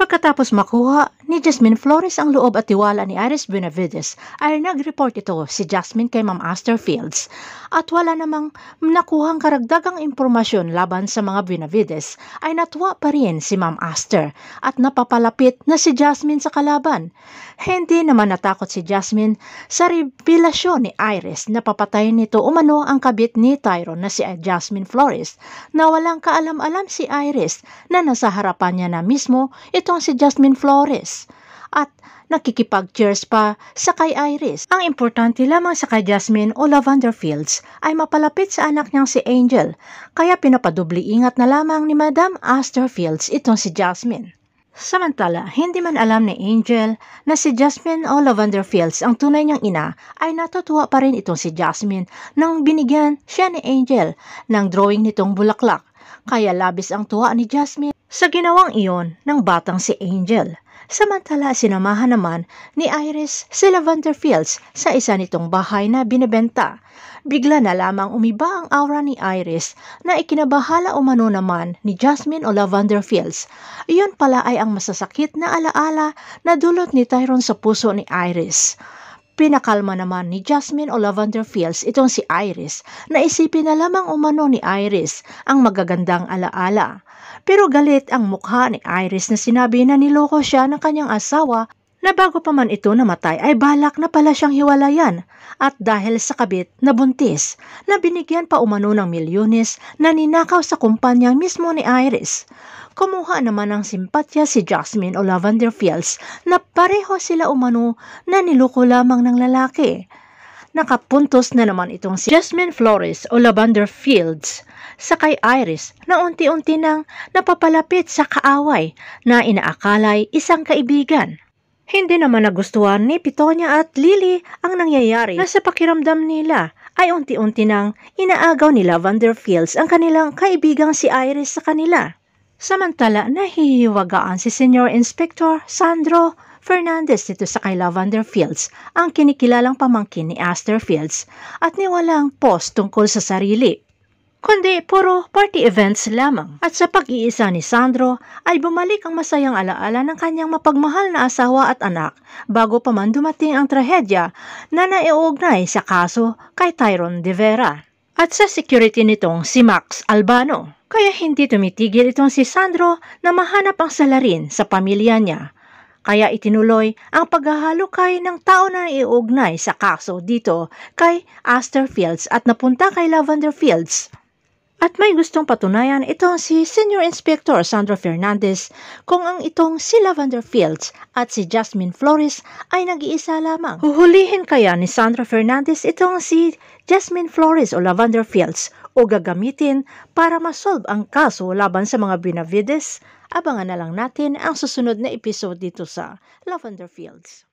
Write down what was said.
Pagkatapos makuha ni Jasmine Flores ang loob at tiwala ni Iris Benavides ay nag-report ito si Jasmine kay Ma'am Aster Fields at wala namang nakuhang karagdagang impormasyon laban sa mga Benavides ay natuwa pa rin si Ma'am Aster at napapalapit na si Jasmine sa kalaban. Hindi naman natakot si Jasmine sa revelasyon ni Iris na papatayin nito umano ang kabit ni Tyrone na si Jasmine Flores na walang kaalam-alam si Iris na nasa harapan niya na mismo itong si Jasmine Flores at nakikipag-cheers pa sa kay Iris. Ang importante lamang sa kay Jasmine o Lavender Fields ay mapalapit sa anak niyang si Angel, kaya pinapadubli ingat na lamang ni Madam Aster Fields itong si Jasmine. Samantala, hindi man alam ni Angel na si Jasmine o Lavender Fields ang tunay niyang ina ay natutuwa pa rin itong si Jasmine nang binigyan siya ni Angel ng drawing nitong bulaklak. Kaya labis ang tuwa ni Jasmine sa ginawang iyon ng batang si Angel. Samantala, sinamahan naman ni Iris si Lavender Fields sa isa nitong bahay na binebenta. Bigla na lamang umiba ang aura ni Iris na ikinabahala umano naman ni Jasmine o Lavender Fields. Iyon pala ay ang masasakit na alaala na dulot ni Tyrone sa puso ni Iris. Pinakalma naman ni Jasmine o Lavender Fields itong si Iris na isipin na lamang umano ni Iris ang magagandang alaala. Pero galit ang mukha ni Iris na sinabi na niloko siya ng kanyang asawa na bago pa man ito namatay ay balak na pala siyang hiwalayan at dahil sa kabit na buntis na binigyan pa umano ng milyones na ninakaw sa kumpanya mismo ni Iris. Kumuha naman ng simpatya si Jasmine o Lavender Fields na pareho sila umano na niloko lamang ng lalaki. Nakapuntos na naman itong si Jasmine Flores o Lavender Fields sa kay Iris na unti-unti nang napapalapit sa kaaway na inaakalay isang kaibigan. Hindi naman nagustuhan ni Pitonia at Lily ang nangyayari na sa pakiramdam nila ay unti-unti nang inaagaw ni Lavender Fields ang kanilang kaibigang si Iris sa kanila. Samantala, nahihiwagaan si Senior Inspector Sandro Fernandez dito sa kay Lavender Fields, ang kinikilalang pamangkin ni Aster Fields at niwalang post tungkol sa sarili, kundi puro party events lamang. At sa pag-iisa ni Sandro ay bumalik ang masayang alaala ng kanyang mapagmahal na asawa at anak bago pa man dumating ang trahedya na naiugnay sa kaso kay Tyrone De Vera at sa security nitong si Max Albano. Kaya hindi tumitigil itong si Sandro na mahanap ang salarin sa pamilya niya. Kaya itinuloy ang paghahalukay ng tao na iugnay sa kaso dito kay Aster Fields at napunta kay Lavender Fields. At may gustong patunayan itong si Senior Inspector Sandro Fernandez kung ang itong si Lavender Fields at si Jasmine Flores ay nag-iisa lamang. Huhulihin kaya ni Sandro Fernandez itong si Jasmine Flores o Lavender Fields o gagamitin para masolve ang kaso laban sa mga Benavides? Abangan na lang natin ang susunod na episode dito sa Lavender Fields.